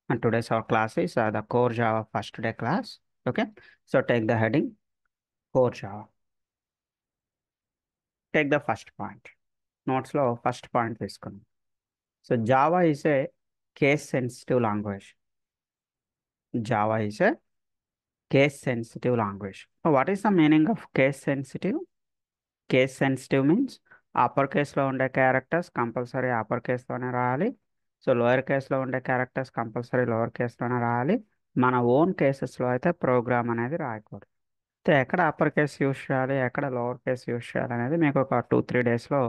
And today's our class is the core Java first day class. Okay, so take the heading core Java. Take the first point. Notes lo first point తీసుకున్నాం. So Java is a case sensitive language. Java is a case sensitive language. So what is the meaning of case sensitive? Case sensitive means upper కేస్లో ఉండే characters compulsory upper కేస్లోనే రాయాలి. So lower కేస్లో ఉండే characters compulsory lower కేస్లోనే రాయాలి. మన own కేసెస్లో అయితే programme అనేది రాయకూడదు. అయితే ఎక్కడ అప్పర్ కేస్ యూస్ చేయాలి, ఎక్కడ లోవర్ కేస్ యూస్ చేయాలి అనేది మీకు ఒక 2-3 డేస్లో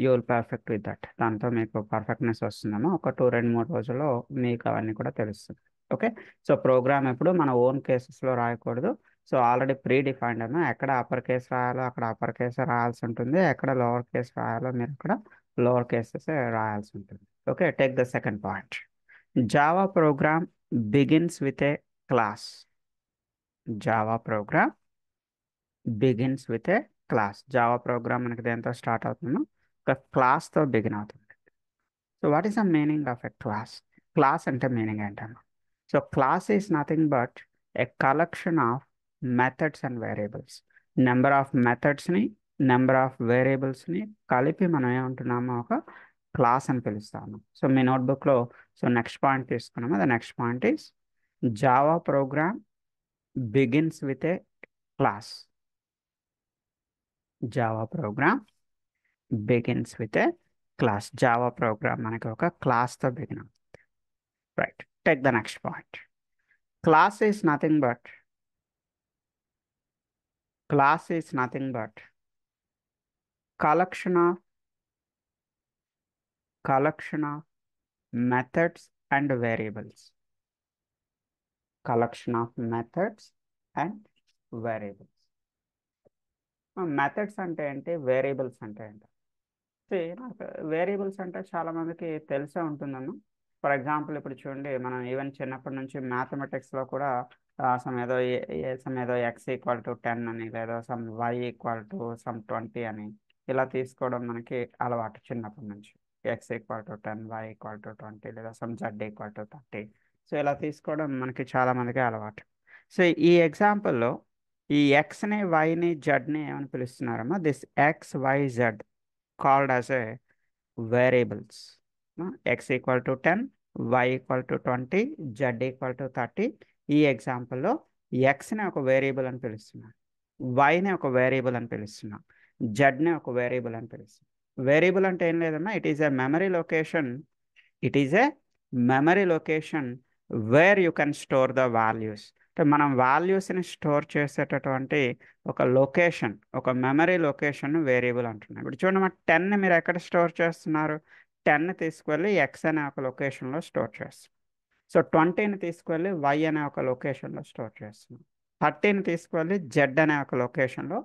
you will perfect with that. దాంతో మీకు పర్ఫెక్ట్నెస్ వస్తుందేమో ఒక 2-3 రోజుల్లో మీకు అవన్నీ కూడా తెలుస్తుంది. ఓకే, సో ప్రోగ్రామ్ ఎప్పుడు మన ఓన్ కేసెస్లో రాయకూడదు. సో ఆల్రెడీ ప్రీ డిఫైన్డ్ ఏమో ఎక్కడ అప్పర్ కేస్ రాయాలో అక్కడ అప్పర్ కేస్ రాయాల్సి ఉంటుంది, ఎక్కడ లోవర్ కేస్ రాయాలో మీరు అక్కడ లోవర్ కేసెస్ రాయాల్సి ఉంటుంది. Okay, take the second point. Java program begins with a class. Java program begins with a class. Java program మనకి దేంతో స్టార్ట్ అవుతుందో ఒక క్లాస్తో బిగిన్ అవుతుంది. So what is the meaning of a class? Class అంటే meaning ఏంటన్నా? So class is nothing but a collection of methods and variables. Number of మెథడ్స్ని number of వేరియబుల్స్ని కలిపి మనం ఏమంటున్నామో ఒక క్లాస్ అని పిలుస్తాము. సో మీ నోట్బుక్లో సో నెక్స్ట్ పాయింట్ తీసుకున్నాము. The next point is Java program begins with a class. Java program begins with a class. Java program మనకి ఒక క్లాస్తో బిగిన్ అవుతుంది. Right, take the next point. Class is nothing but collection of methods and variables. Collection of methods and variables. Methods అంటే ఏంటి, variables అంటే ఏంటి? నాకు variables అంటే చాలా మందికి తెలిసే ఉంటుందన్న. ఫర్ ఎగ్జాంపుల్ ఇప్పుడు చూడండి, మనం ఈవెన్ చిన్నప్పటి నుంచి మ్యాథమెటిక్స్లో కూడా సమ్ ఏదో x=10 అని, లేదా సమ్ y=some 20 అని ఇలా తీసుకోవడం మనకి అలవాటు చిన్నప్పటి నుంచి. x=10, y=20, లేదా సమ్ z=30. సో ఇలా తీసుకోవడం మనకి చాలా మందికి అలవాటు. సో ఈ ఎగ్జాంపుల్లో ఈ ఎక్స్ని, వైని, జెడ్ని ఏమని పిలుస్తున్నారమ్మా? This x, y, z called as a variables. x=10, y=20, z=30. ఈ ఎగ్జాంపుల్లో ఎక్స్ని ఒక వేరియబుల్ అని పిలుస్తున్నాం, వైని ఒక వేరియబుల్ అని పిలుస్తున్నాం, జెడ్ని ఒక వేరియబుల్ అని పిలుస్తున్నాం. వేరియబుల్ అంటే ఏం లేదమ్మా, it is a memory location wear you can store the values. అంటే మనం వాల్యూస్ని స్టోర్ చేసేటటువంటి ఒక లొకేషన్, ఒక మెమరీ లొకేషన్ వేరియబుల్ అంటున్నాం. ఇప్పుడు చూడండి, మా 10ని మీరు ఎక్కడ స్టోర్ చేస్తున్నారు? 10ని తీసుకువెళ్ళి ఎక్స్ అనే ఒక లొకేషన్లో స్టోర్ చేస్తున్నాం. సో 20ని తీసుకువెళ్ళి వై అనే ఒక లొకేషన్లో స్టోర్ చేస్తున్నాం. 30ని తీసుకువెళ్ళి జెడ్ అనే ఒక లొకేషన్లో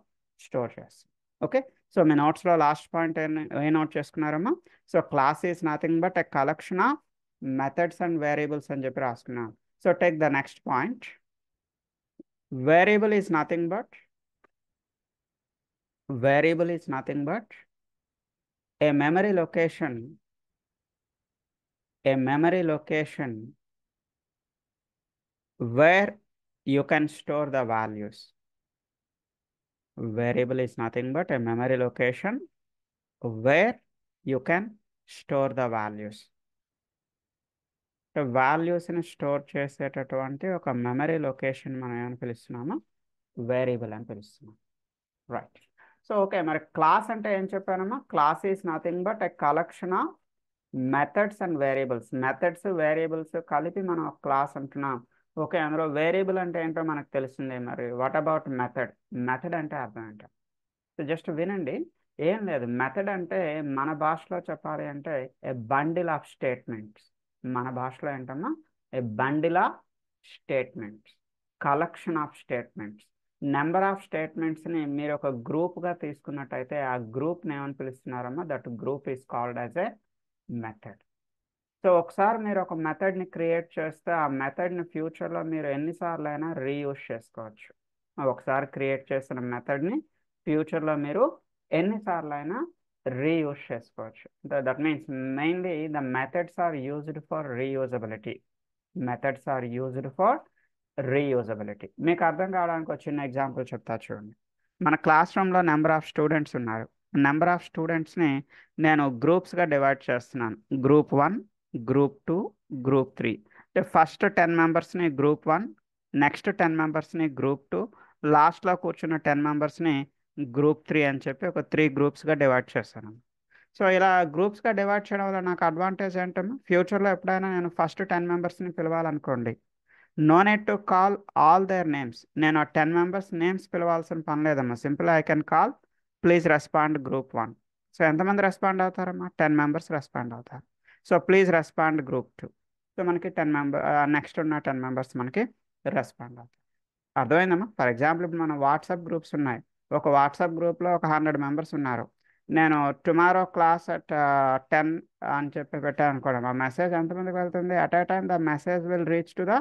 స్టోర్ చేస్తున్నాం. ఓకే, సో మీ నోట్స్లో లాస్ట్ పాయింట్ ఏ నోట్ చేసుకున్నారమ్మా? So class is nothing but a collection of methods and variables అని చెప్పి రాసుకున్నాం. So take the next point. Variable is nothing but a memory location where you can store the values. Variable is nothing but a memory location where you can store the values. వాల్యూస్ని store చేసేటటువంటి ఒక memory location మనం ఏమని పిలుస్తున్నామో? Variable అని పిలుస్తున్నాం. Right, so okay, మరి class అంటే ఏం చెప్పానమ్మా? Class is nothing but a collection of methods and variables. Methods, variables కలిపి మనం ఒక క్లాస్ అంటున్నాం. ఓకే, అందులో వేరియబుల్ అంటే ఏంటో మనకు తెలిసిందే. మరి వాట్ అబౌట్ మెథడ్? మెథడ్ అంటే అర్థం ఏంటో సో జస్ట్ వినండి. ఏం లేదు, మెథడ్ అంటే మన భాషలో చెప్పాలి అంటే ఏ బండిల్ ఆఫ్ స్టేట్మెంట్స్. మన భాషలో ఏంటమ్మా? A bundle of statements, collection of statements. Number of స్టేట్మెంట్స్ని మీరు ఒక గ్రూప్గా తీసుకున్నట్టయితే ఆ గ్రూప్ని ఏమని పిలుస్తున్నారమ్మా? That group is called as a method. So ఒకసారి మీరు ఒక మెథడ్ని క్రియేట్ చేస్తే ఆ మెథడ్ని ఫ్యూచర్లో మీరు ఎన్నిసార్లు అయినా రీయూజ్ చేసుకోవచ్చు. ఒకసారి క్రియేట్ చేసిన మెథడ్ని ఫ్యూచర్లో మీరు ఎన్నిసార్లు అయినా రీయూజ్ చేసుకోవచ్చు. That means mainly the methods are used for reusability. Methods are used for reusability. మీకు అర్థం కావడానికి ఒక చిన్న ఎగ్జాంపుల్ చెప్తా చూడండి. మన క్లాస్ రూమ్లో నెంబర్ ఆఫ్ స్టూడెంట్స్ ఉన్నారు. నెంబర్ ఆఫ్ స్టూడెంట్స్ని నేను గ్రూప్స్గా డివైడ్ చేస్తున్నాను. Group 1, group 2, group 3. అంటే ఫస్ట్ 10 మెంబర్స్ని గ్రూప్ 1, నెక్స్ట్ 10 మెంబర్స్ని గ్రూప్ 2, లాస్ట్లో కూర్చున్న 10 మెంబర్స్ని గ్రూప్ 3 అని చెప్పి ఒక 3 గ్రూప్స్గా డివైడ్ చేస్తాను. సో ఇలా గ్రూప్స్గా డివైడ్ చేయడం వల్ల నాకు అడ్వాంటేజ్ ఏంటంటే ఫ్యూచర్లో ఎప్పుడైనా నేను ఫస్ట్ 10 మెంబర్స్ని పిలవాలనుకోండి, no need to call all their names. నేను ఆ 10 మెంబర్స్ నేమ్స్ పిలవాల్సిన పని లేదమ్మా. Simple I can call please respond group 1. So ఎంతమంది రెస్పాండ్ అవుతారమ్మా? 10 మెంబర్స్ రెస్పాండ్ అవుతారు. So please respond group 2. So మనకి 10 మెంబర్ నెక్స్ట్ ఉన్న 10 మెంబర్స్ మనకి రెస్పాండ్ అవుతారు. అర్థమైందమ్మా? ఫర్ ఎగ్జాంపుల్ ఇప్పుడు మన వాట్సాప్ గ్రూప్స్ ఉన్నాయి. ఒక వాట్సాప్ గ్రూప్లో ఒక 100 మెంబర్స్ ఉన్నారు. నేను టుమారో క్లాస్ అట్ 10 అని చెప్పి పెట్టాను అనుకోండి. ఆ మెసేజ్ ఎంతమందికి వెళ్తుంది? At a time the message will reach to the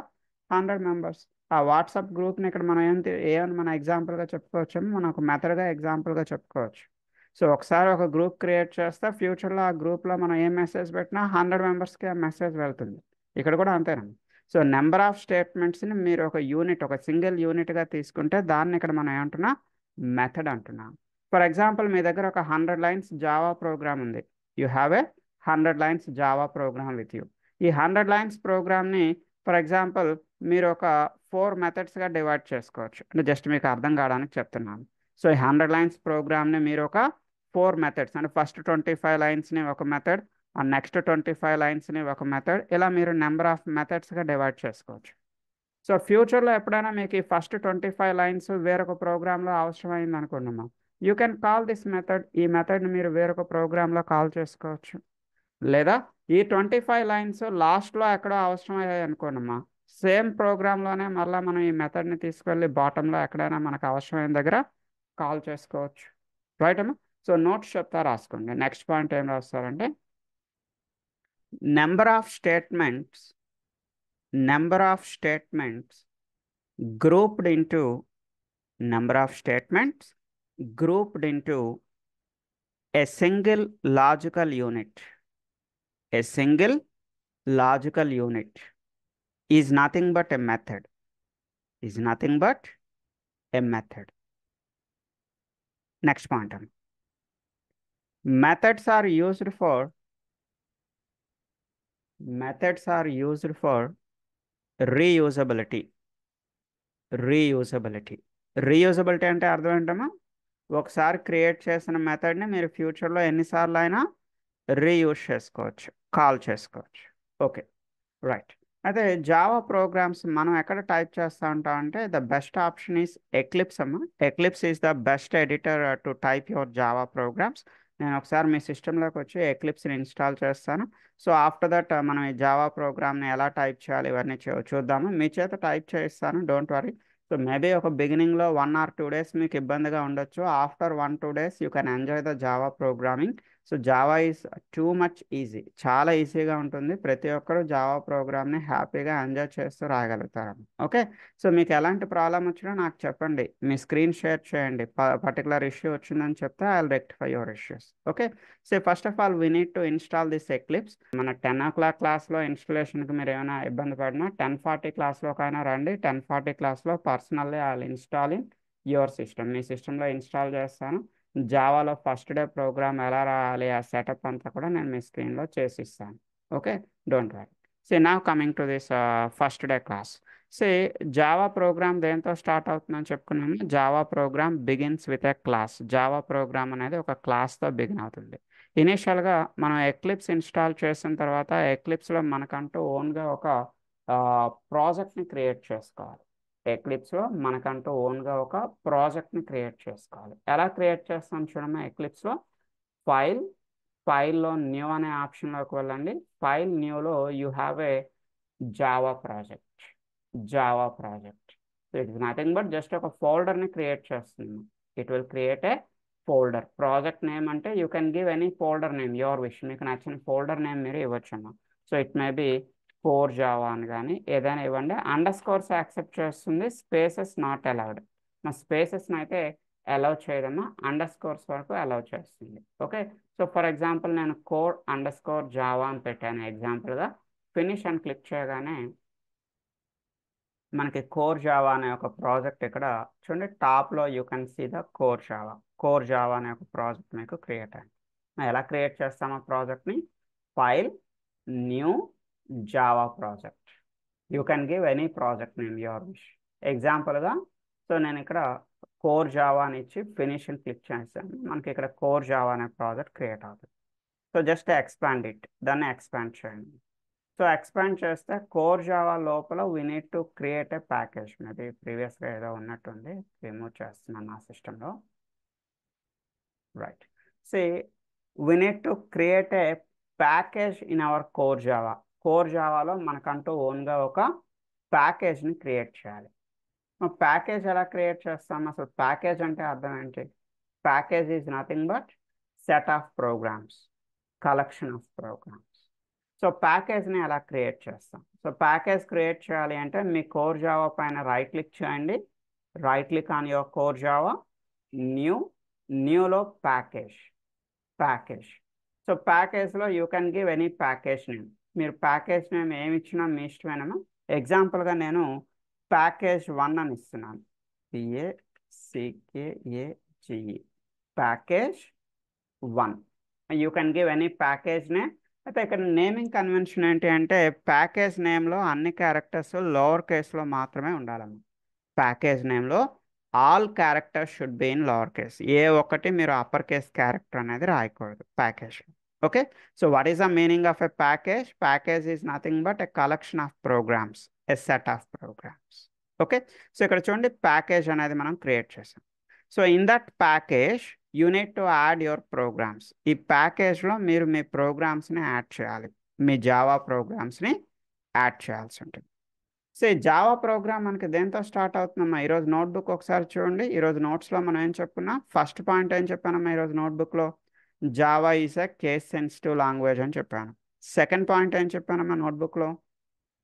100 members. ఆ వాట్సాప్ గ్రూప్ని ఇక్కడ మనం ఏమని మన ఎగ్జాంపుల్గా చెప్పుకోవచ్చు, మనం ఒక మెథడ్గా ఎగ్జాంపుల్గా చెప్పుకోవచ్చు. సో ఒకసారి ఒక గ్రూప్ క్రియేట్ చేస్తే ఫ్యూచర్లో ఆ గ్రూప్లో మనం ఏ మెసేజ్ పెట్టినా 100 మెంబర్స్కి ఆ మెసేజ్ వెళ్తుంది. ఇక్కడ కూడా అంతేనండి. సో నెంబర్ ఆఫ్ స్టేట్మెంట్స్ని మీరు ఒక యూనిట్, ఒక సింగిల్ యూనిట్గా తీసుకుంటే దాన్ని ఇక్కడ మనం ఏమంటున్నా? మెథడ్ అంటున్నాం. ఫర్ ఎగ్జాంపుల్ మీ దగ్గర ఒక 100 లైన్స్ జావా ప్రోగ్రామ్ ఉంది. You have A 100 lines Java programme with you. ఈ 100 లైన్స్ ప్రోగ్రామ్ని ఫర్ ఎగ్జాంపుల్ మీరు ఒక 4 మెథడ్స్గా డివైడ్ చేసుకోవచ్చు. అంటే జస్ట్ మీకు అర్థం కావడానికి చెప్తున్నాను. సో ఈ 100 లైన్స్ ప్రోగ్రామ్ని మీరు ఒక 4 మెథడ్స్, అంటే ఫస్ట్ 25 లైన్స్ని ఒక మెథడ్, ఆ నెక్స్ట్ 25 లైన్స్ని ఒక మెథడ్, ఇలా మీరు నెంబర్ ఆఫ్ మెథడ్స్గా డివైడ్ చేసుకోవచ్చు. సో ఫ్యూచర్లో ఎప్పుడైనా మీకు ఈ ఫస్ట్ 25 లైన్స్ వేరొక ప్రోగ్రాంలో అవసరమైంది అనుకోండమ్మా, you can call this method. ఈ మెథడ్ని మీరు వేరొక ప్రోగ్రాంలో కాల్ చేసుకోవచ్చు. లేదా ఈ 25 లైన్స్ లాస్ట్లో ఎక్కడో అవసరమయ్యాయి అనుకోండమ్మా, సేమ్ ప్రోగ్రాంలోనే మళ్ళీ మనం ఈ మెథడ్ని తీసుకెళ్ళి బాటంలో ఎక్కడైనా మనకు అవసరమైన దగ్గర కాల్ చేసుకోవచ్చు. రైట్ అమ్మా? సో నోట్స్ చెప్తా, రాసుకోండి. నెక్స్ట్ పాయింట్ ఏం రాస్తారంటే number of statements grouped into number of statements grouped into a single logical unit. A single logical unit is nothing but a method. Is nothing but a method. Next point. Methods are used for reusability. Reusability అంటే అర్థం ఏంటమ్మా? ఒకసారి create చేసిన మెథడ్ని మీరు ఫ్యూచర్లో ఎన్నిసార్లు అయినా reuse చేసుకోవచ్చు, కాల్ చేసుకోవచ్చు. Okay, right. అయితే జావా ప్రోగ్రామ్స్ మనం ఎక్కడ టైప్ చేస్తూ ఉంటాం అంటే the best option is Eclipse అమ్మా. Eclipse is the best editor to type your Java programs. నేను ఒకసారి మీ సిస్టంలోకి వచ్చి ఎక్లిప్స్ని ఇన్స్టాల్ చేస్తాను. సో ఆఫ్టర్ దట్ మనం ఈ జావా ప్రోగ్రామ్ని ఎలా టైప్ చేయాలి ఇవన్నీ చూద్దాము. మీ చేత టైప్ చేయిస్తాను, డోంట్ వరీ. సో మేబీ ఒక బిగినింగ్లో 1 or 2 days మీకు ఇబ్బందిగా ఉండొచ్చు. After 1-2 days you can enjoy the Java programming. So Java is too much easy, చాలా ఈజీగా ఉంటుంది. ప్రతి ఒక్కరు జావా ప్రోగ్రామ్ని హ్యాపీగా ఎంజాయ్ చేస్తూ రాయగలుగుతారు. ఓకే, సో మీకు ఎలాంటి ప్రాబ్లం వచ్చినా నాకు చెప్పండి, మీ స్క్రీన్ షేర్ చేయండి. పర్టికులర్ ఇష్యూ వచ్చిందని చెప్తే I will rectify your issues. Okay, so first of all we need to install this eclipse. మన 10 o'clock క్లాస్లో ఇన్స్టాలేషన్కి మీరు ఏమైనా ఇబ్బంది పడినా 10:40 క్లాస్లోకైనా రండి. 10:40 క్లాస్లో personally I will install in your system. మీ సిస్టంలో ఇన్స్టాల్ చేస్తాను. జావాలో ఫస్ట్ డే ప్రోగ్రామ్ ఎలా రాయాలి, ఆ సెటప్ అంతా కూడా నేను మీ స్క్రీన్లో చేసిస్తాను. Okay, don't worry. So now coming to this first day class. So Java program దేంతో స్టార్ట్ అవుతుందని చెప్పుకున్నాము. Java program begins with a class. Java program అనేది ఒక క్లాస్తో బిగిన్ అవుతుంది. ఇనీషియల్గా మనం ఎక్లిప్స్ ఇన్స్టాల్ చేసిన తర్వాత ఎక్లిప్స్లో మనకంటూ ఓన్గా ఒక ప్రాజెక్ట్ని క్రియేట్ చేసుకోవాలి. ఎక్లిప్స్లో మనకంటూ ఓన్గా ఒక ప్రాజెక్ట్ని క్రియేట్ చేసుకోవాలి. ఎలా క్రియేట్ చేస్తాం చూడమ్మా. ఎక్లిప్స్లో ఫైల్లో న్యూ అనే ఆప్షన్లోకి వెళ్ళండి. ఫైల్ న్యూలో you have a Java project. So it is nothing but just ఒక ఫోల్డర్ని క్రియేట్ చేస్తుంది. It will create a folder. Project name అంటే you can give any folder name, your wish. మీకు నచ్చిన ఫోల్డర్ నేమ్ మీరు ఇవ్వచ్చమ్మా. So it may be core Java అని కానీ ఏదైనా ఇవ్వండి. అండర్ స్కోర్స్ యాక్సెప్ట్ చేస్తుంది, స్పేసెస్ నాట్ అలౌడ్. మా స్పేసెస్ని అయితే అలౌ చేయడమా అండర్ స్కోర్స్ వరకు అలౌ చేస్తుంది. ఓకే, సో ఫర్ ఎగ్జాంపుల్ నేను కోడ్ అండర్ స్కోర్ జావా అని పెట్టాను ఎగ్జాంపుల్గా. ఫినిష్ అని క్లిక్ చేయగానే మనకి కోర్ జావా అనే ఒక ప్రాజెక్ట్ ఇక్కడ చూడండి, టాప్లో you can see the core Java అనే ఒక ప్రాజెక్ట్ మీకు క్రియేట్ అయింది. ఎలా క్రియేట్ చేస్తామో ప్రాజెక్ట్ని, file new Java project. You can give any project name your wish. ఎగ్జాంపుల్గా సో నేను ఇక్కడ కోర్ జావా అని ఇచ్చి ఫినిష్ అని క్లిక్ చేస్తాను. మనకి ఇక్కడ కోర్ జావా అనే ప్రాజెక్ట్ క్రియేట్ అవుతుంది. సో జస్ట్ ఎక్స్పాండ్ ఇట్, దాన్ని ఎక్స్పాండ్ చేయండి. సో ఎక్స్పాండ్ చేస్తే కోర్ జావా లోపల we need to create a package. Maybe ప్రీవియస్గా ఏదో ఉన్నట్టుంది, రిమూవ్ చేస్తున్నాను నా సిస్టంలో. Right, see we need to create a package in our core Java. Core జావాలో మనకంటూ ఓన్గా ఒక ప్యాకేజ్ని క్రియేట్ చేయాలి. ప్యాకేజ్ ఎలా క్రియేట్ చేస్తాం? అసలు ప్యాకేజ్ అంటే అర్థం ఏంటి? Package is nothing but set of programs, collection of programs. So ప్యాకేజ్ని ఎలా క్రియేట్ చేస్తాం? సో ప్యాకేజ్ క్రియేట్ చేయాలి అంటే మీ కోర్ జావా పైన రైట్ క్లిక్ చేయండి, right click on your core Java, న్యూలో ప్యాకేజ్. సో ప్యాకేజ్లో you can give any package name. మీరు ప్యాకేజ్ నేమ్ ఏమి ఇచ్చినా మీ ఇష్టమేనమా. ఎగ్జాంపుల్గా నేను ప్యాకేజ్ 1 అని ఇస్తున్నాను, PACKAGE, package 1. You can give any package name. అయితే ఇక్కడ నేమింగ్ కన్వెన్షన్ ఏంటి అంటే ప్యాకేజ్ నేమ్లో అన్ని క్యారెక్టర్స్ లోవర్ కేస్లో మాత్రమే ఉండాలన్నమాట. ప్యాకేజ్ నేమ్లో all characters should be in lower case. ఏ ఒక్కటి మీరు అప్పర్ కేస్ క్యారెక్టర్ అనేది రాయకూడదు package. Okay, so what is the meaning of a package? Package is nothing but a collection of programs, a set of programs. Okay, so ఇక్కడ చూడండి package అనేది మనం create చేసాం. So in that package you need to add your programs. ఈ ప్యాకేజ్లో మీరు మీ ప్రోగ్రామ్స్ని add చేయాలి, మీ జావా ప్రోగ్రామ్స్ని యాడ్ చేయాల్సి ఉంటుంది. సో ఈ జావా ప్రోగ్రామ్ మనకి దేంతో స్టార్ట్ అవుతుందమ్మా? ఈరోజు నోట్బుక్ ఒకసారి చూడండి. ఈరోజు నోట్స్లో మనం ఏం చెప్పుకున్నాం? ఫస్ట్ పాయింట్ ఏం చెప్పానమ్మా ఈరోజు నోట్బుక్లో? Java is a case sensitive language అని చెప్పాను. సెకండ్ పాయింట్ ఏం చెప్పానమ్మా నోట్బుక్లో?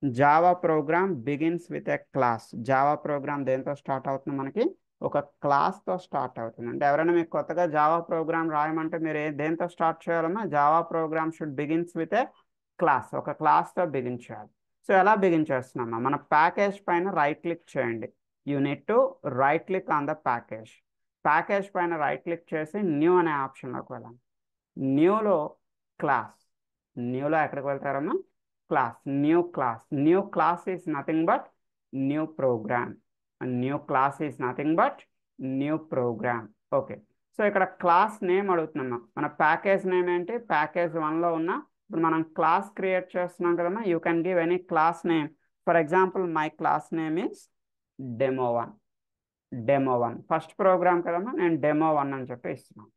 Java program begins with a class. Java program దేంతో స్టార్ట్ అవుతుంది? మనకి ఒక క్లాస్తో స్టార్ట్ అవుతుంది. అంటే ఎవరైనా మీకు కొత్తగా జావా ప్రోగ్రామ్ రాయమంటే మీరు దేంతో స్టార్ట్ చేయాలమ్మా? Java program should begins with a class, ఒక క్లాస్తో బిగిన్ చేయాలి. సో ఎలా బిగిన్ చేస్తున్నామా? మన ప్యాకేజ్ పైన రైట్ క్లిక్ చేయండి. You need to right click on the package. Package పైన రైట్ క్లిక్ చేసి న్యూ అనే ఆప్షన్లోకి వెళ్ళండి. న్యూలో క్లాస్, న్యూలో ఎక్కడికి వెళ్తారమ్మా? Class, new class is nothing but new program. New class is nothing but new program. Okay, so ఇక్కడ క్లాస్ నేమ్ అడుగుతున్నామా? మన ప్యాకేజ్ నేమ్ ఏంటి? ప్యాకేజ్ 1లో ఉన్న ఇప్పుడు మనం క్లాస్ క్రియేట్ చేస్తున్నాం కదమ్మా. You can give any class name. For example my class name is demo 1. First program కదమ్మా, నేను డెమో 1 అని చెప్పి ఇస్తున్నాను.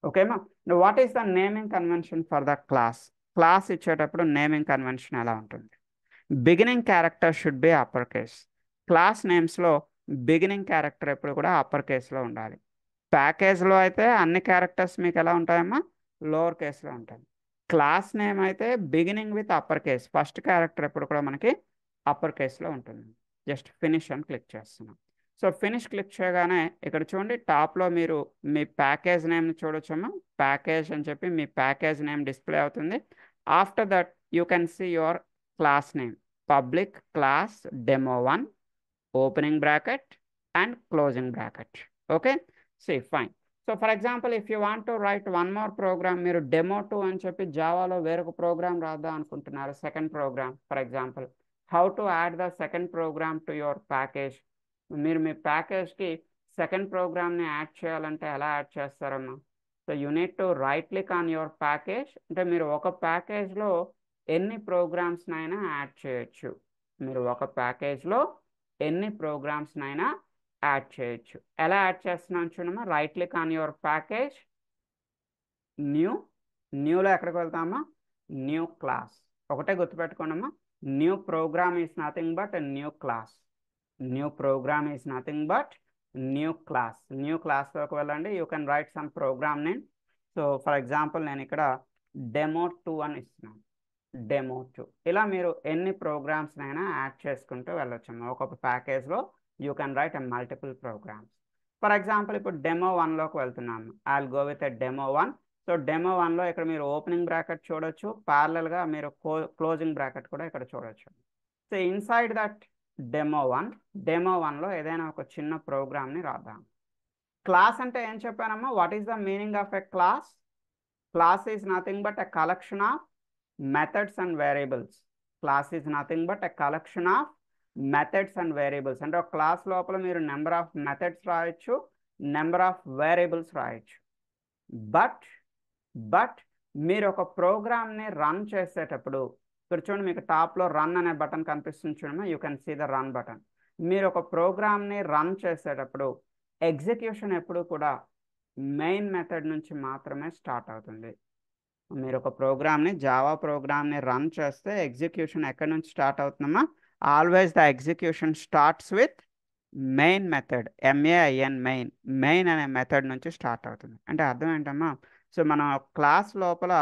ఓకేమా? What is the naming convention for the class? Class ఇచ్చేటప్పుడు నేమింగ్ కన్వెన్షన్ ఎలా ఉంటుంది? Beginning character should be upper case. Class నేమ్స్లో బిగినింగ్ క్యారెక్టర్ ఎప్పుడు కూడా అప్పర్ కేస్లో ఉండాలి. ప్యాకేజ్లో అయితే అన్ని క్యారెక్టర్స్ మీకు ఎలా ఉంటాయమ్మా? లోవర్ కేస్లో ఉంటాయి. క్లాస్ నేమ్ అయితే beginning with upper case, first character ఎప్పుడు కూడా మనకి అప్పర్ కేస్లో ఉంటుంది. జస్ట్ ఫినిష్ అని క్లిక్ చేస్తున్నాం. సో ఫినిష్ క్లిక్ చేయగానే ఇక్కడ చూడండి టాప్లో మీరు మీ ప్యాకేజ్ నేమ్ని చూడొచ్చమ్మా. ప్యాకేజ్ అని చెప్పి మీ ప్యాకేజ్ నేమ్ డిస్ప్లే అవుతుంది. After that you can see your class name, public class demo 1 opening bracket and closing bracket. Okay, see fine. So for example if you want to write one more program, మీరు demo 2 అని చెప్పి జావాలో వేరొక program రాద్దాం అనుకుంటున్నారు, second program. For example how to add the second program to your package. మీరు మీ ప్యాకేజ్కి second ప్రోగ్రామ్ని యాడ్ చేయాలంటే ఎలా యాడ్ చేస్తారమ్మా? So you need to right click on your package. అంటే మీరు ఒక ప్యాకేజ్లో ఎన్ని ప్రోగ్రామ్స్నైనా యాడ్ చేయొచ్చు. మీరు ఒక ప్యాకేజ్లో ఎన్ని ప్రోగ్రామ్స్నైనా యాడ్ చేయొచ్చు. ఎలా యాడ్ చేస్తున్నాను చూడమ్మా. Right click on your package, న్యూలో ఎక్కడికి వెళ్తామా? New class. ఒకటే గుర్తుపెట్టుకోండమ్మా, new program is nothing but new class. New program is nothing but new class. New క్లాస్లోకి వెళ్ళండి. You can write some program name. So for example నేను ఇక్కడ demo 2 అని ఇస్తున్నాను, డెమో 2. ఇలా మీరు ఎన్ని ప్రోగ్రామ్స్నైనా యాడ్ చేసుకుంటూ వెళ్ళొచ్చు. ఒక్కొక్క ప్యాకేజ్లో you can write multiple programs. For example ఇప్పుడు డెమో 1లోకి వెళ్తున్నాము. I will go with a demo 1. So demo 1లో ఇక్కడ మీరు ఓపెనింగ్ బ్రాకెట్ చూడొచ్చు, ప్యారలల్గా మీరు క్లోజింగ్ బ్రాకెట్ కూడా ఇక్కడ చూడొచ్చు. సో ఇన్సైడ్ దట్ డెమో 1లో ఏదైనా ఒక చిన్న ప్రోగ్రామ్ని రాద్దాం. క్లాస్ అంటే ఏం చెప్పానమ్మా? What is the meaning of a class? Class is nothing but a collection of methods and variables. Class is nothing but a collection of methods and variables. అంటే ఒక క్లాస్ లోపల మీరు నెంబర్ ఆఫ్ మెథడ్స్ రాయొచ్చు, number of variables రాయొచ్చు. But మీరు ఒక ప్రోగ్రామ్ని run చేసేటప్పుడు, ఇక్కడ చూడండి మీకు టాప్లో రన్ అనే బటన్ కనిపిస్తుంది చూడమ్మా, you can see the run button. మీరు ఒక ప్రోగ్రామ్ని రన్ చేసేటప్పుడు ఎగ్జిక్యూషన్ ఎప్పుడు కూడా మెయిన్ మెథడ్ నుంచి మాత్రమే స్టార్ట్ అవుతుంది. మీరు ఒక ప్రోగ్రామ్ని జావా ప్రోగ్రామ్ని రన్ చేస్తే ఎగ్జిక్యూషన్ ఎక్కడి నుంచి స్టార్ట్ అవుతుందమ్మా? Always the execution starts with main method, MEIN, main అనే మెథడ్ నుంచి స్టార్ట్ అవుతుంది. అంటే అర్థం ఏంటమ్మా? సో మనం క్లాస్ లోపల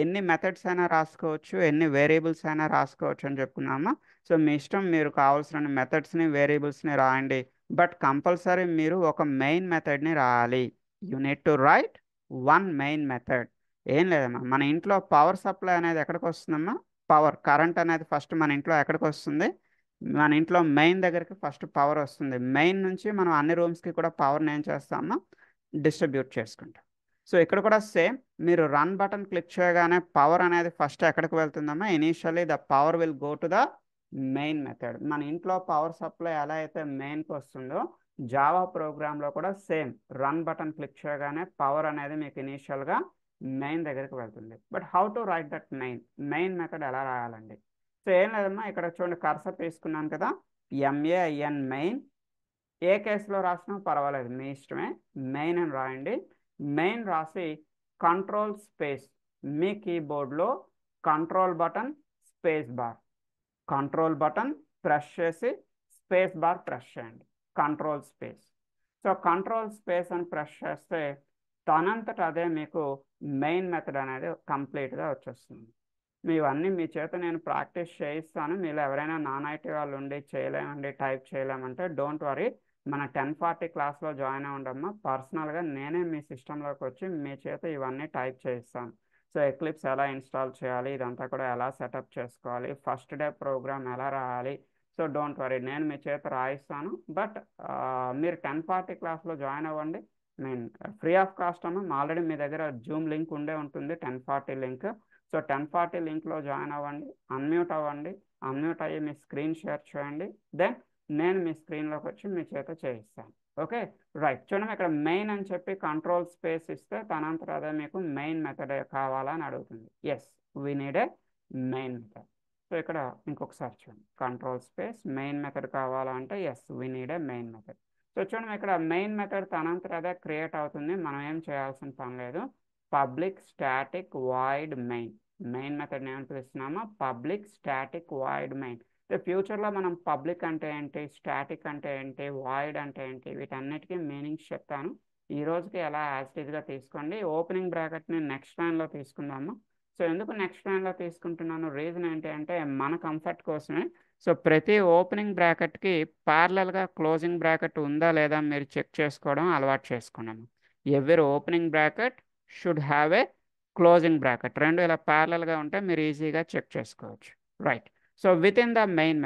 ఎన్ని మెథడ్స్ అయినా రాసుకోవచ్చు, ఎన్ని వేరియబుల్స్ అయినా రాసుకోవచ్చు అని చెప్పుకున్నామా. సో మీ ఇష్టం, మీరు కావాల్సిన మెథడ్స్ని వేరియబుల్స్ని రాయండి, బట్ కంపల్సరీ మీరు ఒక మెయిన్ మెథడ్ని రాయాలి. You need to write one main method. ఏం లేదమ్మా, మన ఇంట్లో పవర్ సప్లై అనేది ఎక్కడికి వస్తుందమ్మా? పవర్ కరెంట్ అనేది ఫస్ట్ మన ఇంట్లో ఎక్కడికి వస్తుంది? మన ఇంట్లో మెయిన్ దగ్గరికి ఫస్ట్ పవర్ వస్తుంది. మెయిన్ నుంచి మనం అన్ని రూమ్స్కి కూడా పవర్ని ఏం చేస్తామా? డిస్ట్రిబ్యూట్ చేసుకుంటాం. సో ఇక్కడ కూడా సేమ్, మీరు రన్ బటన్ క్లిక్ చేయగానే పవర్ అనేది ఫస్ట్ ఎక్కడికి వెళ్తుందమ్మా? Initially the power will go to the main method. మన ఇంట్లో పవర్ సప్లై ఎలా అయితే మెయిన్కి వస్తుందో, జావా ప్రోగ్రాంలో కూడా సేమ్, రన్ బటన్ క్లిక్ చేయగానే పవర్ అనేది మీకు ఇనీషియల్గా మెయిన్ దగ్గరికి వెళ్తుంది. But how to right that main method ఎలా రాయాలండి? సో ఏం లేదమ్మా, ఇక్కడ చూడండి కర్సర్ తీసుకున్నాను కదా, MEIN మెయిన్. ఏ కేసులో రాసినా పర్వాలేదు, మీ ఇష్టమే. మెయిన్ అని రాయండి. మెయిన్ రాసి కంట్రోల్ స్పేస్, మీ కీబోర్డ్లో control button space bar, control button press చేసి స్పేస్ బార్ ప్రెస్ చేయండి, control space. So control space అని ప్రెస్ చేస్తే తనంతట అదే మీకు మెయిన్ మెథడ్ అనేది కంప్లీట్గా వచ్చేస్తుంది. ఇవన్నీ మీ చేత నేను ప్రాక్టీస్ చేయిస్తాను. మీరు ఎవరైనా నాన్ ఐటీ వాళ్ళు ఉండి చేయలేమండి, టైప్ చేయలేమంటే డోంట్ వరీ, మన 10:40 క్లాస్లో జాయిన్ అవ్వండమ్మా. పర్సనల్గా నేనే మీ సిస్టంలోకి వచ్చి మీ చేత ఇవన్నీ టైప్ చేయిస్తాను. సో ఎక్లిప్స్ ఎలా ఇన్స్టాల్ చేయాలి, ఇదంతా కూడా ఎలా సెటప్ చేసుకోవాలి, ఫస్ట్ డే ప్రోగ్రామ్ ఎలా రాయాలి, సో డోంట్ వరీ, నేను మీ చేత రాయిస్తాను. బట్ మీరు 10:40 క్లాస్లో జాయిన్ అవ్వండి. ఫ్రీ ఆఫ్ కాస్ట్ అమ్మ. ఆల్రెడీ మీ దగ్గర జూమ్ లింక్ ఉండే ఉంటుంది, 10:40 లింక్. సో 10:40 లింక్లో జాయిన్ అవ్వండి, అన్మ్యూట్ అవ్వండి, అన్మ్యూట్ అయ్యి మీ స్క్రీన్ షేర్ చేయండి, దెన్ నేను మీ స్క్రీన్లోకి వచ్చి మీ చేత చేయిస్తాను. Okay right. చూడండి ఇక్కడ మెయిన్ అని చెప్పి కంట్రోల్ స్పేస్ ఇస్తే తనంతట అదే మీకు మెయిన్ మెథడ్ కావాలా అని అడుగుతుంది. Yes, we need a main method. So ఇక్కడ ఇంకొకసారి చూడండి, కంట్రోల్ స్పేస్ మెయిన్ మెథడ్ కావాలా అంటే yes, we need a main method. So చూడండి ఇక్కడ మెయిన్ మెథడ్ తనంతట అదే క్రియేట్ అవుతుంది, మనం ఏం చేయాల్సిన పని లేదు. Public static void main method ఏమని పిలుస్తున్నామో పబ్లిక్ స్టాటిక్ వాయిడ్ మెయిన్. ఫ్యూచర్లో మనం పబ్లిక్ అంటే ఏంటి, స్టాటిక్ అంటే ఏంటి, వాయిడ్ అంటే ఏంటి, వీటన్నిటికీ మీనింగ్స్ చెప్తాను. ఈ రోజుకి ఎలా యాజిటీజ్గా తీసుకోండి. ఓపెనింగ్ బ్రాకెట్ని నెక్స్ట్ లైన్లో తీసుకుందాము. సో ఎందుకు నెక్స్ట్ లైన్లో తీసుకుంటున్నాను, రీజన్ ఏంటి అంటే మన కంఫర్ట్ కోసమే. సో ప్రతి ఓపెనింగ్ బ్రాకెట్కి ప్యారలల్గా క్లోజింగ్ బ్రాకెట్ ఉందా లేదా మీరు చెక్ చేసుకోవడం అలవాటు చేసుకున్నాము. Every opening bracket should have a closing bracket, రెండు ఇలా ప్యారలల్గా ఉంటే మీరు ఈజీగా చెక్ చేసుకోవచ్చు. Right. So with in the main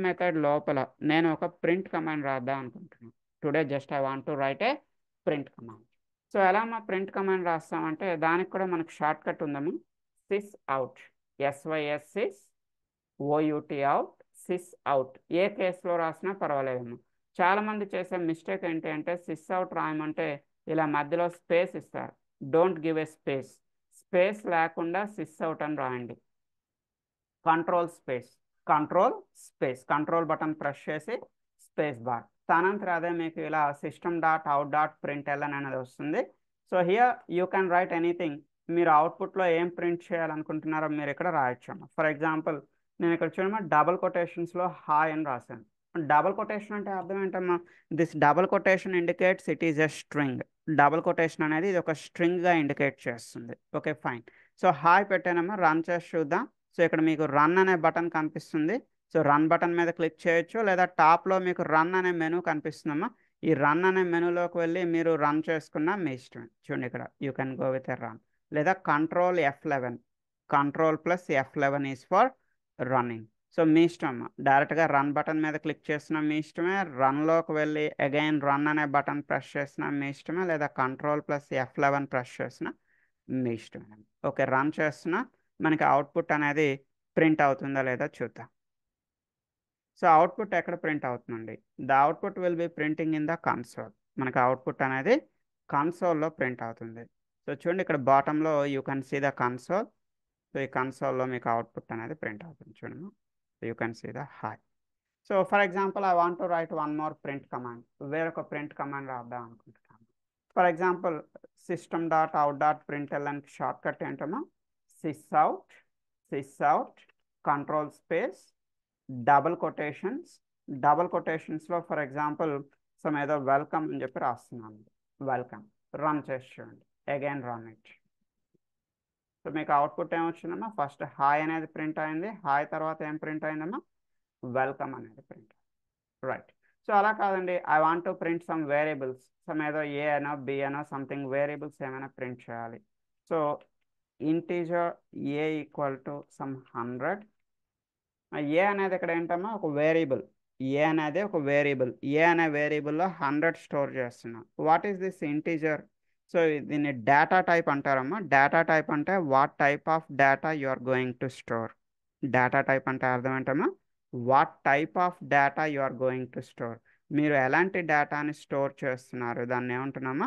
method లోపల నేను ఒక ప్రింట్ కమాండ్ రాద్దాం అనుకుంటున్నాను. Today just I want to write a print command. So ఎలా మా ప్రింట్ కమాండ్ రాస్తామంటే దానికి కూడా మనకు షార్ట్ కట్ ఉందమ్మా. Sys out, SYS sys, OUT out, sys out. ఏ కేసులో రాసినా పర్వాలేదమ్మా. చాలామంది చేసే మిస్టేక్ ఏంటి అంటే సిస్ అవుట్ రాయమంటే ఇలా మధ్యలో స్పేస్ ఇస్తారు. Don't give a space, space లేకుండా సిస్ అవుట్ అని రాయండి. Control space, control button press చేసి స్పేస్ బార్. తనంతరం అదే మీకు ఇలా system.out.println అనేది వస్తుంది. So here you can write anything. మీరు అవుట్పుట్లో ఏం ప్రింట్ చేయాలనుకుంటున్నారో మీరు ఇక్కడ రాయొచ్చు. ఫర్ ఎగ్జాంపుల్ నేను ఇక్కడ చూడమ్మా డబుల్ కొటేషన్స్లో హాయ్ అని రాశాను. డబుల్ కొటేషన్ అంటే అర్థం ఏంటమ్మా? This double quotation indicates it is a string. Double quotation అనేది ఇది ఒక స్ట్రింగ్గా ఇండికేట్ చేస్తుంది. Okay fine. సో హాయ్ పెట్టానమ్మా, రన్ చేసి చూద్దాం. సో ఇక్కడ మీకు రన్ అనే బటన్ కనిపిస్తుంది. సో రన్ బటన్ మీద క్లిక్ చేయొచ్చు, లేదా టాప్లో మీకు రన్ అనే మెనూ కనిపిస్తుందమ్మా. ఈ రన్ అనే మెనూలోకి వెళ్ళి మీరు రన్ చేసుకున్న మీ ఇష్టమే. చూడండి ఇక్కడ you can go with a run, లేదా control F11, control plus F11 is for running. So మీ ఇష్టం, డైరెక్ట్గా రన్ బటన్ మీద క్లిక్ చేసిన మీ ఇష్టమే, రన్లోకి వెళ్ళి అగైన్ రన్ అనే బటన్ ప్రెస్ చేసిన మీ ఇష్టమే, లేదా కంట్రోల్ ప్లస్ F11 ప్రెస్ చేసిన మీ ఇష్టమే. ఓకే, రన్ చేస్తున్నా మనకి అవుట్పుట్ అనేది ప్రింట్ అవుతుందా లేదా చూద్దాం. సో అవుట్పుట్ ఎక్కడ ప్రింట్ అవుతుందండి? The output will be printing in the console. మనకి అవుట్పుట్ అనేది కన్సోల్లో ప్రింట్ అవుతుంది. సో చూడండి ఇక్కడ బాటంలో you can see the console. So ఈ కన్సోల్లో మీకు అవుట్పుట్ అనేది ప్రింట్ అవుతుంది చూడండి. So you can see the hi. So for example I want to write one more print command. వేరొక ప్రింట్ కమాండ్ రాద్దాం అనుకుంటున్నాను. For example system.out.println shortcut ఏంటమ్మా? సిస్అవుట్ కంట్రోల్ స్పేస్ డబుల్ కొటేషన్స్లో ఫర్ ఎగ్జాంపుల్ సమ్ ఏదో welcome అని చెప్పి రాస్తున్నాను. Welcome. Run చేసి చూడండి. Again run it. సో మీకు అవుట్పుట్ ఏమొచ్చిందమ్మా? ఫస్ట్ హాయ్ అనేది ప్రింట్ అయింది. హాయ్ తర్వాత ఏం ప్రింట్ అయిందమ్మా? వెల్కమ్ అనేది ప్రింట్. రైట్. సో అలా కాదండి, I want to print some variables, some ఏదో ఏ అనో బి అనో సంథింగ్ వేరియబుల్స్ ఏమైనా ప్రింట్ చేయాలి. So integer A equal to some 100. ఏ అనేది ఇక్కడ ఏంటమ్మా? ఒక వేరియబుల్. ఏ అనేది ఒక వేరియబుల్. ఏ అనే వేరియబుల్లో 100 స్టోర్ చేస్తున్నాం. What is this integer? So దీన్ని డేటా టైప్ అంటారమ్మా. డేటా టైప్ అంటే what type of data you are going to store. Data type అంటే అర్థం ఏంటమ్మా? What type of data you are going to store. మీరు ఎలాంటి డేటాని స్టోర్ చేస్తున్నారు, దాన్ని ఏమంటున్నామా?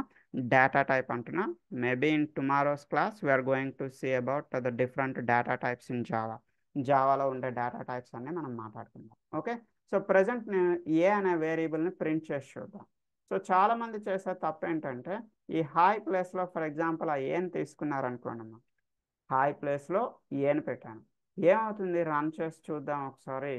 డేటా టైప్ అంటున్నా. Maybe in tomorrow's class we're going to see about the different data types in Java. జావాలో ఉండే డేటా టైప్స్ అన్నీ మనం మాట్లాడుకుందాం. ఓకే. సో ప్రజెంట్ నేను ఏ అనే వేరియబుల్ని ప్రింట్ చేసి చూద్దాం. సో చాలామంది చేసే తప్పు ఏంటంటే ఈ హాయ్ ప్లేస్లో ఫర్ ఎగ్జాంపుల్ ఆ ఏని తీసుకున్నారనుకోండి అమ్మా. హాయ్ ప్లేస్లో ఏని పెట్టాను. ఏమవుతుంది? రన్ చేసి చూద్దాం ఒకసారి.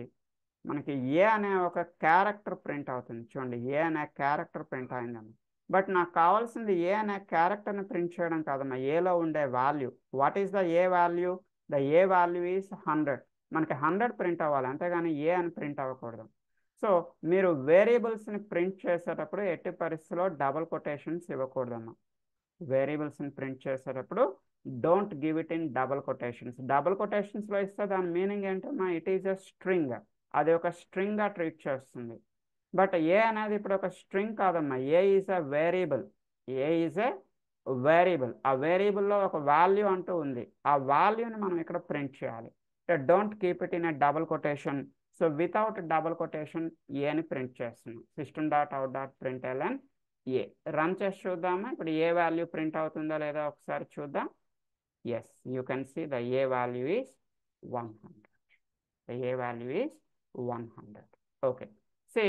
మనకి ఏ అనే ఒక క్యారెక్టర్ ప్రింట్ అవుతుంది చూడండి. ఏ అనే క్యారెక్టర్ ప్రింట్ అయిందమ్మా. బట్ నాకు కావాల్సింది ఏ అనే క్యారెక్టర్ని ప్రింట్ చేయడం కాదమ్మా, ఏలో ఉండే value. What is the A value? The A value is 100. మనకి 100 ప్రింట్ అవ్వాలి, అంతేగాని ఏ అని ప్రింట్ అవ్వకూడదు. సో మీరు వేరియబుల్స్ని ప్రింట్ చేసేటప్పుడు ఎట్టి పరిస్థితిలో డబుల్ కొటేషన్స్ ఇవ్వకూడదమ్మా. వేరియబుల్స్ని ప్రింట్ చేసేటప్పుడు don't give it in double quotations. Double కొటేషన్స్లో ఇస్తే దాని మీనింగ్ ఏంటమ్మా? It is a string. అది ఒక స్ట్రింగ్గా ట్రీట్ చేస్తుంది. బట్ ఏ అనేది ఇప్పుడు ఒక స్ట్రింగ్ కాదమ్మా. A is a variable. A is a variable. ఆ వేరియబుల్లో ఒక వాల్యూ అంటూ ఉంది. ఆ వాల్యూని మనం ఇక్కడ ప్రింట్ చేయాలి. Don't keep it in a double quotation. So without double quotation ఏని ప్రింట్ చేస్తున్నాం. system.out.println ఏ. రన్ చేసి చూద్దామా? ఇప్పుడు ఏ వాల్యూ ప్రింట్ అవుతుందో లేదో ఒకసారి చూద్దాం. Yes, you can see the A value is 100. The A value is 100. Okay. సి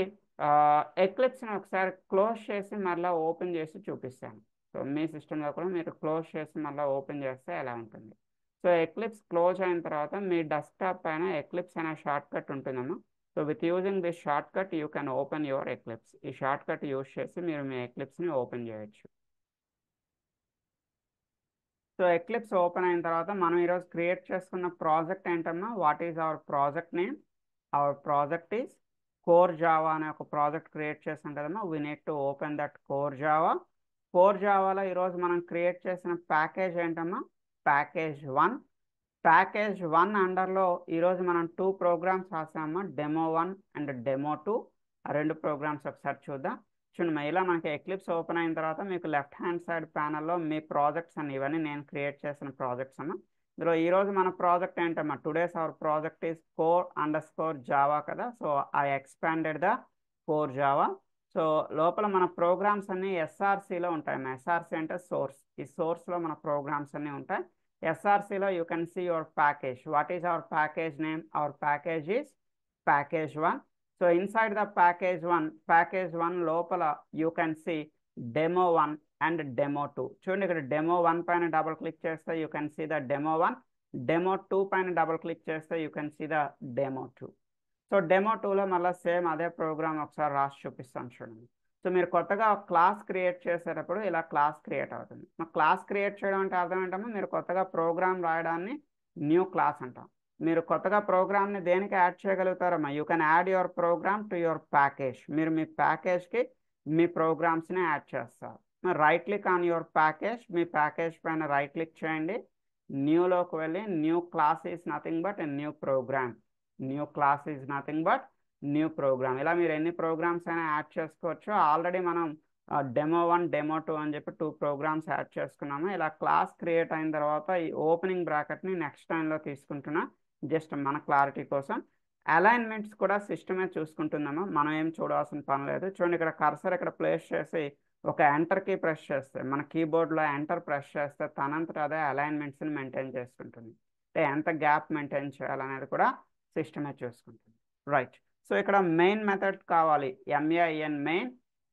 ఎక్లిప్స్ని ఒకసారి క్లోజ్ చేసి మళ్ళీ ఓపెన్ చేసి చూపిస్తాను. సో మీ సిస్టంలో కూడా మీరు క్లోజ్ చేసి మళ్ళీ ఓపెన్ చేస్తే ఎలా ఉంటుంది. సో ఎక్లిప్స్ క్లోజ్ అయిన తర్వాత మీ డెస్క్టాప్ పైన ఎక్లిప్స్ అనే షార్ట్ కట్ ఉంటుందమ్మా. So with using this shortcut you can open your Eclipse. ఈ షార్ట్ కట్ యూజ్ చేసి మీరు మీ ఎక్లిప్స్ని ఓపెన్ చేయొచ్చు. సో ఎక్లిప్స్ ఓపెన్ అయిన తర్వాత మనం ఈరోజు క్రియేట్ చేసుకున్న ప్రాజెక్ట్ ఏంటమ్మా? What is our project name? Our project is core Java అనే ఒక ప్రాజెక్ట్ క్రియేట్ చేసాం కదమ్మా. We need to open that core Java. Core జావాలో ఈరోజు మనం క్రియేట్ చేసిన ప్యాకేజ్ ఏంటమ్మా? ప్యాకేజ్ 1. ప్యాకేజ్ 1 అండర్లో ఈరోజు మనం 2 ప్రోగ్రామ్స్ రాసామమ్మా. Demo 1 and demo 2. ఆ 2 ప్రోగ్రామ్స్ ఒకసారి చూద్దాం. చూడండి, ఇలా మనకి ఎక్లిప్స్ ఓపెన్ అయిన తర్వాత మీకు లెఫ్ట్ హ్యాండ్ సైడ్ ప్యానల్లో మీ ప్రాజెక్ట్స్ అని, ఇవన్నీ నేను క్రియేట్ చేసిన ప్రాజెక్ట్స్ అమ్మా. ఇందులో ఈరోజు మన ప్రాజెక్ట్ ఏంటమ్మా? Today's our project is core_java కదా. So I expanded the core Java. So లోపల మన ప్రోగ్రామ్స్ అన్ని ఎస్ఆర్సీలో ఉంటాయి. ఎస్ఆర్సీ అంటే సోర్స్. ఈ సోర్స్లో మన ప్రోగ్రామ్స్ అన్నీ ఉంటాయి. ఎస్ఆర్సీలో you can see your package. What is our package name? Our package is package 1. So inside the package 1 లోపల you can see demo 1 and demo 2. చూడండి, ఇక్కడ డెమో 1 పైన డబుల్ క్లిక్ చేస్తే you can see the demo 1. Demo 2 పైన double click చేస్తే you can see the demo 2. So demo 2లో మళ్ళీ same అదే ప్రోగ్రామ్ ఒకసారి రాసి చూపిస్తాను చూడండి. సో మీరు కొత్తగా ఒక క్లాస్ క్రియేట్ చేసేటప్పుడు ఇలా క్లాస్ క్రియేట్ అవుతుంది. మా క్లాస్ క్రియేట్ చేయడం అంటే అర్థం ఏంటమ్మా? మీరు కొత్తగా ప్రోగ్రామ్ రాయడాన్ని న్యూ క్లాస్ అంటాం. మీరు కొత్తగా ప్రోగ్రామ్ని దేనికి యాడ్ చేయగలుగుతారమ్మా? You can add your program to your package. మీరు మీ ప్యాకేజ్కి మీ ప్రోగ్రామ్స్ని యాడ్ చేస్తారు. Right click on your package, మీ ప్యాకేజ్ పైన రైట్ క్లిక్ చేయండి, న్యూలోకి వెళ్ళి new class is nothing but new program, new class is nothing but new program. ఇలా మీరు ఎన్ని ప్రోగ్రామ్స్ అయినా యాడ్ చేసుకోవచ్చు. ఆల్రెడీ మనం డెమో 1 డెమో 2 అని చెప్పి 2 ప్రోగ్రామ్స్ యాడ్ చేసుకున్నాము. ఇలా క్లాస్ క్రియేట్ అయిన తర్వాత ఈ ఓపెనింగ్ బ్రాకెట్ని నెక్స్ట్ టైంలో తీసుకుంటున్నా, జస్ట్ మన క్లారిటీ కోసం. అలైన్మెంట్స్ కూడా సిస్టమే చూసుకుంటుందమ్మా, మనం ఏం చూడాల్సిన పని లేదు. చూడండి, ఇక్కడ కర్సర్ ఇక్కడ ప్లేస్ చేసి ఒక ఎంటర్ కీ ప్రెస్ చేస్తే, మన కీబోర్డ్లో ఎంటర్ ప్రెస్ చేస్తే తనంతట అదే అలైన్మెంట్స్ని మెయింటైన్ చేసుకుంటుంది. అంటే ఎంత గ్యాప్ మెయింటైన్ చేయాలనేది కూడా సిస్టమే చూసుకుంటుంది. రైట్. సో ఇక్కడ మెయిన్ మెథడ్ కావాలి, MEIN main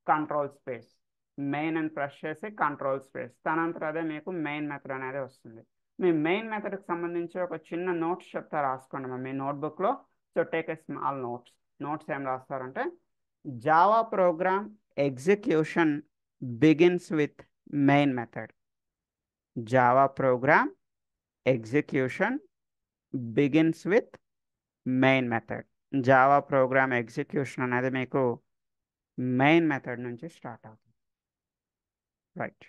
control space, main అని ప్రెస్ చేసి కంట్రోల్ స్పేస్, తనంతట అదే మీకు మెయిన్ మెథడ్ అనేది వస్తుంది. మీ మెయిన్ మెథడ్కి సంబంధించి ఒక చిన్న నోట్స్ చెప్తా, రాసుకోండి మీ నోట్బుక్లో. So take a small notes ఏం రాస్తారంటే, Java program execution begins with main method. Java program execution begins with main method. Java program execution అనేది మీకు మెయిన్ మెథడ్ నుంచి స్టార్ట్ అవుతుంది. రైట్.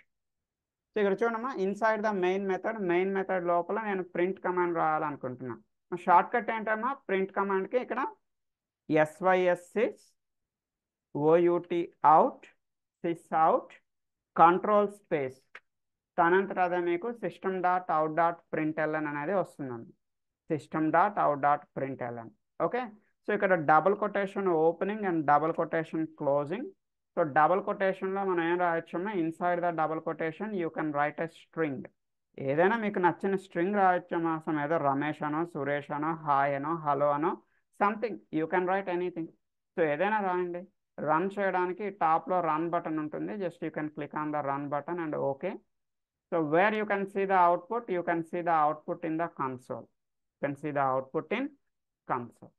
సో ఇక్కడ చూడమ్మా, ఇన్సైడ్ ద మెయిన్ మెథడ్ లోపల నేను ప్రింట్ కమాండ్ రాయాలనుకుంటున్నాను. షార్ట్ కట్ ఏంటమ్మా ప్రింట్ కమాండ్కి? ఇక్కడ SYS OUT sysout control space, తనంతట అదే మీకు system.out.println అనేది వస్తుందండి. system.out.println. ఓకే. సో ఇక్కడ double quotation opening and double quotation closing. So double కొటేషన్లో మనం ఏం రాయొచ్చమ్మా, inside the double quotation you can write a string. ఏదైనా మీకు నచ్చిన స్ట్రింగ్ రాయొచ్చమ్మా, అసలు ఏదో రమేష్ అనో, సురేష్ అనో, హాయ్ అనో, హలో అనో, something you can write anything. So ఏదైనా రాయండి. రన్ చేయడానికి టాప్లో రన్ బటన్ ఉంటుంది, just you can click on the run button and okay. So where you can see the output, you can see the output in the console. You can see the output in console.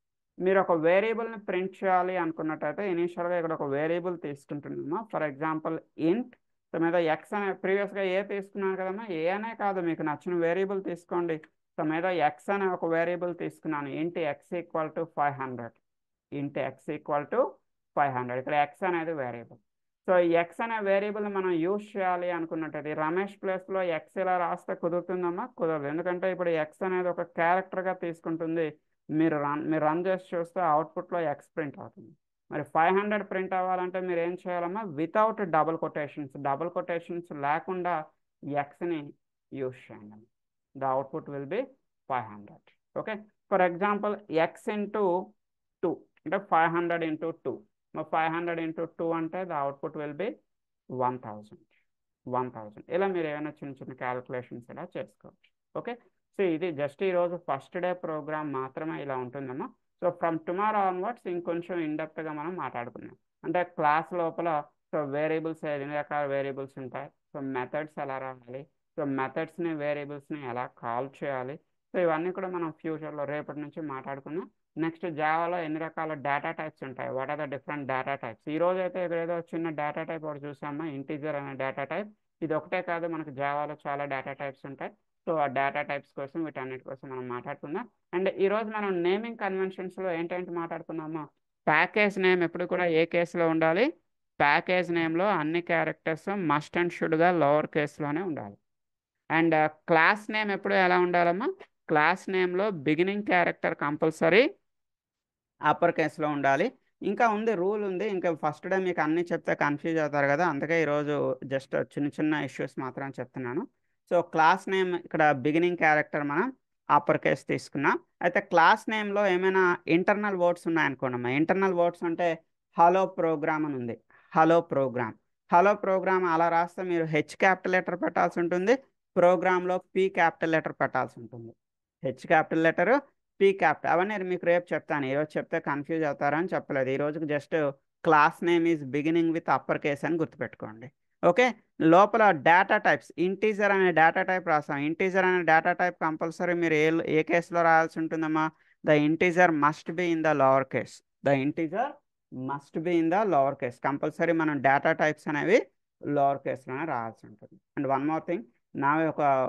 మీరు ఒక వేరియబుల్ని print చేయాలి అనుకున్నట్టయితే ఇనీషియల్గా ఇక్కడ ఒక variable తీసుకుంటున్నామా, for example int. So మీద ఎక్స్ అనే, ప్రీవియస్గా ఏ తీసుకున్నాను కదమ్మా, ఏ అనే కాదు, మీకు నచ్చిన వేరియబుల్ తీసుకోండి. సో మీద ఎక్స్ అనే ఒక వేరియబుల్ తీసుకున్నాను, ఇంట్ ఎక్స్ ఈక్వల్ టు 500. ఇంట్ ఎక్స్ ఈక్వల్ టు 500. ఇక్కడ ఎక్స్ అనేది వేరియబుల్. సో ఈ ఎక్స్ అనే వేరియబుల్ మనం యూజ్ చేయాలి అనుకున్నట్టయితే రమేష్ ప్లేస్లో ఎక్స్ ఇలా రాస్తే కుదురుతుందమ్మా? కుదరదు. ఎందుకంటే ఇప్పుడు ఎక్స్ అనేది ఒక క్యారెక్టర్గా తీసుకుంటుంది. మీరు రన్ చేసి చూస్తే అవుట్పుట్లో ఎక్స్ ప్రింట్ అవుతుంది. మరి 500 ప్రింట్ అవ్వాలంటే మీరు ఏం చేయాలమ్మా, వితౌట్ డబుల్ కొటేషన్స్ లేకుండా ఎక్స్ని యూజ్ చేయండి. The output will B 500. Okay. For example X into 2 అంటే 500 ఇంటూ 2. 500 ఇంటూ 2 అంటే ద అవుట్పుట్ విల్ బి 1000. ఇలా మీరు ఏమైనా చిన్న క్యాలిక్యులేషన్స్ ఇలా చేసుకోవచ్చు. ఓకే. సో ఇది జస్ట్ ఈరోజు ఫస్ట్ డే ప్రోగ్రామ్ మాత్రమే ఇలా ఉంటుందమ్మా. సో ఫ్రమ్ టుమారో ఆన్వర్డ్స్ ఇంకొంచెం ఇన్డెప్త్గా మనం మాట్లాడుకున్నాం. అంటే క్లాస్ లోపల సో వేరియబుల్స్, ఎన్ని రకాల వేరియబుల్స్ ఉంటాయి, సో మెథడ్స్ ఎలా రావాలి, సో మెథడ్స్ని వేరియబుల్స్ని ఎలా కాల్ చేయాలి, సో ఇవన్నీ కూడా మనం ఫ్యూచర్లో రేపటి నుంచి మాట్లాడుకుందాం. నెక్స్ట్ జావాలో ఎన్ని రకాల డేటా టైప్స్ ఉంటాయి, what are the different data types. ఈ రోజు అయితే ఏదో చిన్న డేటా టైప్ ఒకటి చూసామా, ఇంటీజర్ అనే డేటా టైప్. ఇది ఒకటే కాదు, మనకు జావాలో చాలా డేటా టైప్స్ ఉంటాయి. సో ఆ డేటా టైప్స్ కోసం, వీటన్నిటి కోసం మనం మాట్లాడుకుందాం. అండ్ ఈరోజు మనం నేమింగ్ కన్వెన్షన్స్లో ఏంటంటే మాట్లాడుకుందామా, ప్యాకేజ్ నేమ్ ఎప్పుడు కూడా ఏ కేసులో ఉండాలి, ప్యాకేజ్ నేమ్లో అన్ని క్యారెక్టర్స్ మస్ట్ అండ్ షుడ్గా లోవర్ కేసులోనే ఉండాలి. అండ్ క్లాస్ నేమ్ ఎప్పుడు ఎలా ఉండాలమ్మా, క్లాస్ నేమ్లో బిగినింగ్ క్యారెక్టర్ కంపల్సరీ అప్పర్ కేసులో ఉండాలి. ఇంకా ఉంది, రూల్ ఉంది. ఇంకా ఫస్ట్ డే మీకు అన్నీ చెప్తే కన్ఫ్యూజ్ అవుతారు కదా, అందుకే ఈరోజు జస్ట్ చిన్న ఇష్యూస్ మాత్రం చెప్తున్నాను. సో క్లాస్ నేమ్ ఇక్కడ బిగినింగ్ క్యారెక్టర్ మనం అప్పర్ కేస్ తీసుకున్నాం. అయితే క్లాస్ నేమ్లో ఏమైనా ఇంటర్నల్ వర్డ్స్ ఉన్నాయనుకోండి. ఇంటర్నల్ వర్డ్స్ అంటే హలో ప్రోగ్రామ్ అని ఉంది, హలో ప్రోగ్రామ్ అలా రాస్తే మీరు హెచ్ క్యాపిటల్ లెటర్ పెట్టాల్సి ఉంటుంది, ప్రోగ్రాంలో పి క్యాపిటల్ లెటర్ పెట్టాల్సి ఉంటుంది. H capital letter, P capital, అవన్నీ మీకు రేపు చెప్తాను. ఈరోజు చెప్తే కన్ఫ్యూజ్ అవుతారని చెప్పలేదు. ఈరోజుకి just class name is beginning with upper case అని గుర్తుపెట్టుకోండి. ఓకే. లోపల డేటా టైప్స్, ఇంటీజర్ అనే డేటా టైప్ రాసాం. ఇంటీజర్ అనే డేటా టైప్ కంపల్సరీ మీరు ఏ కేసులో రాయాల్సి ఉంటుందమ్మా, the integer must be in the lower case. Compulsory మనం డేటా టైప్స్ అనేవి లోవర్ కేస్లోనే రాయాల్సి ఉంటుంది. అండ్ వన్ మోర్ థింగ్, నా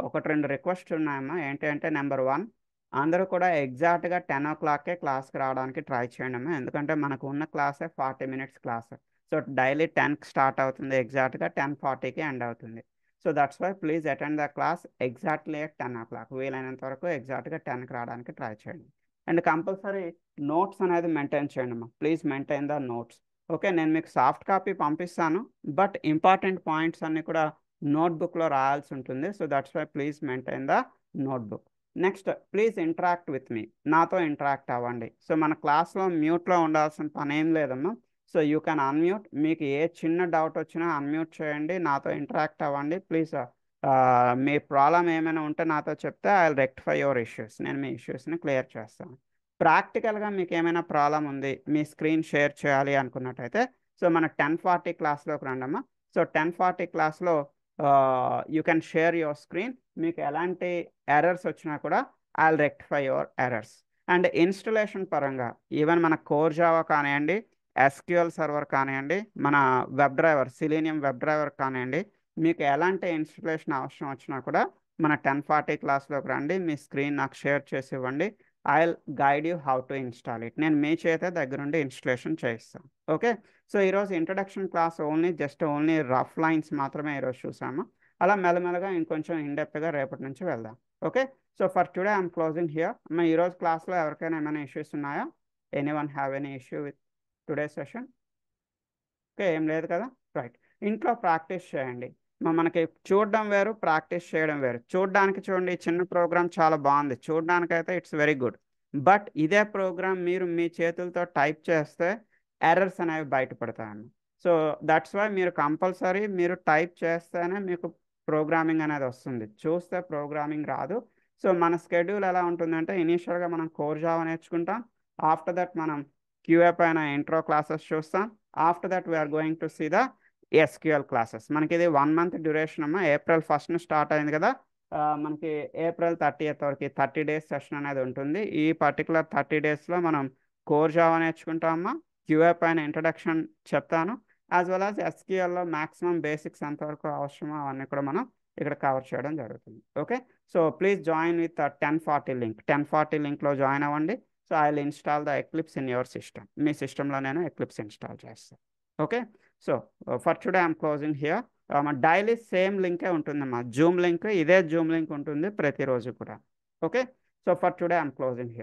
ఒకటి రెండు రిక్వెస్ట్ ఉన్నాయమ్మా. ఏంటి అంటే, నెంబర్ 1, అందరూ కూడా ఎగ్జాక్ట్గా 10 o'clockకే క్లాస్కి రావడానికి ట్రై చేయండి అమ్మా. ఎందుకంటే మనకు ఉన్న క్లాసే 40 minutes క్లాస్. సో డైలీ 10కి స్టార్ట్ అవుతుంది, ఎగ్జాక్ట్గా 10:40కి ఎండ్ అవుతుంది. So that's why please attend the class exactly at 10 o'clock. వీలైనంత వరకు ఎగ్జాక్ట్గా 10కి రావడానికి ట్రై చేయండి. అండ్ కంపల్సరీ నోట్స్ అనేది మెయింటైన్ చేయండి అమ్మా. Please maintain the notes. Okay, నేను మీకు సాఫ్ట్ కాపీ పంపిస్తాను, బట్ ఇంపార్టెంట్ పాయింట్స్ అన్నీ కూడా నోట్బుక్లో రాయాల్సి ఉంటుంది. So that's why please maintain the notebook. Next, please interact with me. నాతో ఇంటరాక్ట్ అవ్వండి. సో మన క్లాస్లో మ్యూట్లో ఉండాల్సిన పని ఏం లేదమ్మా. So you can unmute. మీకు ఏ చిన్న డౌట్ వచ్చినా అన్మ్యూట్ చేయండి, నాతో ఇంటరాక్ట్ అవ్వండి ప్లీజ్. మీ ప్రాబ్లం ఏమైనా ఉంటే నాతో చెప్తే I will rectify your issues. నేను మీ ఇష్యూస్ని క్లియర్ చేస్తాను. ప్రాక్టికల్గా మీకు ఏమైనా ప్రాబ్లం ఉంది, మీ స్క్రీన్ షేర్ చేయాలి అనుకున్నట్టయితే సో మన 10:40 క్లాస్లోకి రండమ్మా. సో 10:40 క్లాస్లో you can share your screen. మీకు ఎలాంటి ఎర్రర్స్ వచ్చినా కూడా I will rectify your errors. And installation పరంగా ఈవెన్ మన కోర్ జావా కానివ్వండి, ఎస్క్యూఎల్ సర్వర్ కానివ్వండి, మన web driver selenium web driver కానివ్వండి, మీకు ఎలాంటి ఇన్స్టలేషన్ అవసరం వచ్చినా కూడా మన 10:40 క్లాస్లోకి రండి, మీ స్క్రీన్ నాకు షేర్ చేసి ఇవ్వండి. I will guide you how to install it. నేను మీ చేతే దగ్గరుండి ఇన్స్టలేషన్ చేయిస్తాను. ఓకే, సో ఈరోజు introduction class only rough lines మాత్రమే ఈరోజు చూసాము. అలా మెల్లమెల్లగా ఇంకొంచెం ఇన్డెప్త్గా రేపటి నుంచి వెళ్దాం. Okay, so for today I'm closing here. మా ఈరోజు క్లాస్లో ఎవరికైనా ఏమైనా ఇష్యూస్ ఉన్నాయా? Anyone have any issue with today session? Okay, ఏం లేదు కదా, రైట్. ఇంట్లో ప్రాక్టీస్ చేయండి. మనకి చూడడం వేరు, ప్రాక్టీస్ చేయడం వేరు. చూడడానికి చూడండి, ఈ చిన్న ప్రోగ్రామ్ చాలా బాగుంది, చూడడానికైతే ఇట్స్ వెరీ గుడ్. బట్ ఇదే ప్రోగ్రామ్ మీరు మీ చేతులతో టైప్ చేస్తే ఎర్రర్స్ అనేవి బయటపడతాయండి. సో దట్స్ వై మీరు కంపల్సరీ మీరు టైప్ చేస్తేనే మీకు ప్రోగ్రామింగ్ అనేది వస్తుంది, చూస్తే ప్రోగ్రామింగ్ రాదు. సో మన స్కెడ్యూల్ ఎలా ఉంటుందంటే, ఇనీషియల్గా మనం కోర్ జావా నేర్చుకుంటాం, ఆఫ్టర్ దట్ మనం క్యూఏ పైన ఇంట్రో క్లాసెస్ చూస్తాం, after that we are going to see the SQL classes. మనకి ఇది 1 month డ్యూరేషన్ అమ్మా. April 1st స్టార్ట్ అయింది కదా, మనకి April 30th వరకు 30 days సెషన్ అనేది ఉంటుంది. ఈ పర్టికులర్ 30 daysలో మనం కోర్ జావా నేర్చుకుంటామమ్మా, క్యూఏ పైన ఇంట్రడక్షన్ చెప్తాను, యాజ్ వెల్ యాజ్ ఎస్క్యూఎల్లో మ్యాక్సిమం బేసిక్స్ ఎంతవరకు అవసరమో అవన్నీ కూడా మనం ఇక్కడ కవర్ చేయడం జరుగుతుంది. Okay, so please join with 10:40 link. 10:40 లింక్లో జాయిన్ అవ్వండి. So I will install the Eclipse in your system. మీ సిస్టంలో నేను ఎక్లిప్స్ ఇన్స్టాల్ చేస్తాను. Okay, so for today I'm closing here. Daily same లింకే ఉంటుందమ్మా, జూమ్ లింక్, ఇదే జూమ్ లింక్ ఉంటుంది ప్రతిరోజు కూడా. Okay, so for today I'm closing here.